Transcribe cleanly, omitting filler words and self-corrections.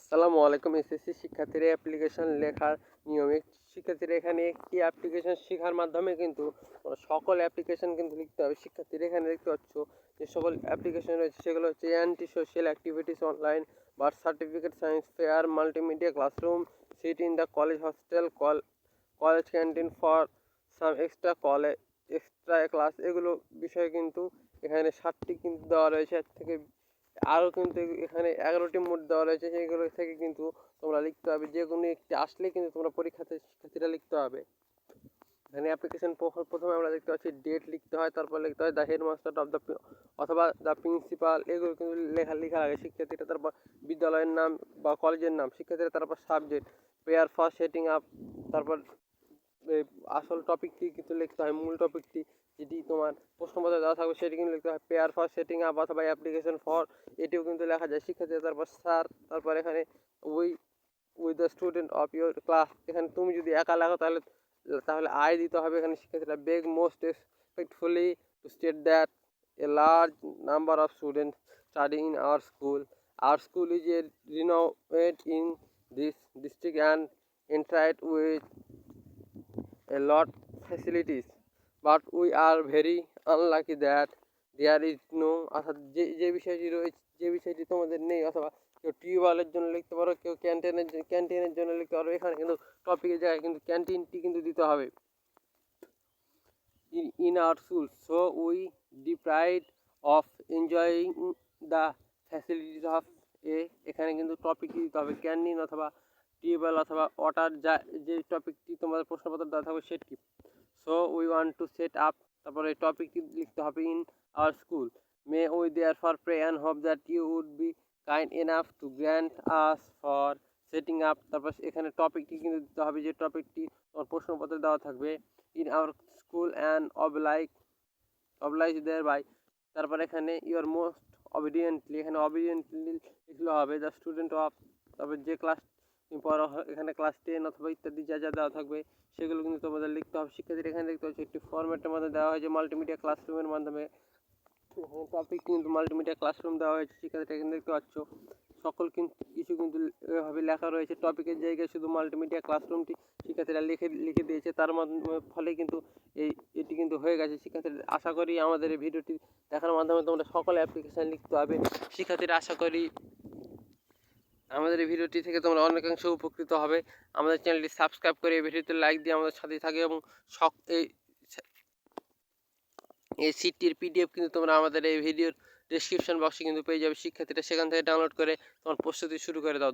আসসালামু আলাইকুম। এসএসসি শিক্ষার্থীরা অ্যাপ্লিকেশন লেখার নিয়মে শিক্ষার্থীরা এখানে একটি অ্যাপ্লিকেশন শেখার মাধ্যমে কিন্তু সকল অ্যাপ্লিকেশন কিন্তু লিখতে হবে। শিক্ষার্থীরা এখানে দেখতে পাচ্ছ যে সকল অ্যাপ্লিকেশন রয়েছে সেগুলো হচ্ছে anti social activities online, birth certificate, science fair, multimedia classroom, seat in the college hostel, college canteen for some extra class, এগুলো বিষয়ে কিন্তু এখানে 7টি কিন্তু দেওয়া রয়েছে। এর থেকে আরও কিন্তু এখানে 11টি মোট দেওয়া রয়েছে, সেগুলো থেকে কিন্তু তোমরা লিখতে হবে। যে কোনো একটি আসলে কিন্তু তোমরা পরীক্ষাতে শিক্ষার্থীরা লিখতে হবে। এখানে অ্যাপ্লিকেশন প্রথমে আমরা দেখতে পাচ্ছি ডেট লিখতে হয়, তারপর লিখতে হয় দ্য হেডমাস্টার অফ দ্য অথবা দ্য প্রিন্সিপাল, এগুলো কিন্তু লেখার আগে শিক্ষার্থীরা তারপর বিদ্যালয়ের নাম বা কলেজের নাম, শিক্ষার্থীরা তারপর subject, prayer for setting up, তারপর আসল টপিকটি কিন্তু লিখতে হয়, মূল টপিকটি যেটি তোমার প্রশ্নপত্রে দেওয়া থাকবে সেটি কিন্তু লিখতে হয়। পেয়ার ফর সেটিং আপ অথবা অ্যাপ্লিকেশন ফর, এটিও কিন্তু লেখা যায় শিক্ষার্থীরা। তারপর স্যার, তারপর এখানে with the student of your class, এখানে তুমি যদি একা লেখো তাহলে আই দিতে হবে এখানে শিক্ষার্থীরা। বেগ most respectfully two state that a large number of students study in our school is a renowned in this district and entrusted with a lot facilities, but we are very unlucky that there is no, অর্থাৎ যে বিষয়টি রয়েছে, যে বিষয়টি তোমাদের নেই, অথবা কেউ টিউবওয়েলের জন্য লিখতে পারো, কেউ ক্যান্টিনের জন্য লিখতে পারো। এখানে কিন্তু টপিকের জায়গায় কিন্তু ক্যান্টিনটি কিন্তু দিতে হবে। in our school, so we deprived of enjoying the facilities of a, এখানে কিন্তু টপিকটি দিতে হবে ক্যান্টিন অথবা টিউবওয়েল অথবা ওয়াটার, যে টপিকটি তোমাদের প্রশ্নপত্র দেওয়া থাকবে সেটি। So we want to set up, তারপরে টপিকটি লিখতে হবে in our school. May we therefore pray and hope that you would be kind enough to grant us for setting up, তারপর এখানে টপিকটি কিন্তু দিতে হবে যে টপিকটি তোমার প্রশ্নপত্রে দেওয়া থাকবে। In our school and oblige thereby, তারপর এখানে ইউর মোস্ট অবিডিয়েন্টলি, এখানে অবিডিয়েন্টলি লিখলে হবে দ্য স্টুডেন্ট অফ, তারপর যে ক্লাস পড়া এখানে ক্লাস 10 অথবা ইত্যাদি যা দেওয়া থাকবে সেগুলো কিন্তু তোমাদের লিখতে হবে। শিক্ষার্থীরা এখানে দেখতে পাচ্ছি একটি ফরম্যাটের মধ্যে দেওয়া হয়েছে মাল্টিমিডিয়া ক্লাসরুমের মাধ্যমে। টপিক কিন্তু মাল্টিমিডিয়া ক্লাসরুম দেওয়া হয়েছে, শিক্ষার্থীরা এখানে দেখতে পাচ্ছ সকল কিন্তু কিছু কিন্তু এভাবে লেখা রয়েছে। টপিকের জায়গায় শুধু মাল্টিমিডিয়া ক্লাসরুমটি শিক্ষার্থীরা লিখে দিয়েছে, তার ফলে কিন্তু এটি কিন্তু হয়ে গেছে। শিক্ষার্থীরা আশা করি আমাদের এই ভিডিওটি দেখার মাধ্যমে তোমরা সকল অ্যাপ্লিকেশান লিখতে হবে। শিক্ষার্থীরা আশা করি আমাদের এই ভিডিওটি থেকে তোমরা অনেকাংশ উপকৃত হবে। আমাদের চ্যানেলটি সাবস্ক্রাইব করে এই ভিডিওতে লাইক দিয়ে আমাদের সাথে থাকে, এবং এই সিটটির পিডিএফ কিন্তু তোমরা আমাদের এই ভিডিওর ডেসক্রিপশন বক্সে কিন্তু পেয়ে যাবে। শিক্ষার্থীরা সেখান থেকে ডাউনলোড করে তোমার প্রস্তুতি শুরু করে দাও।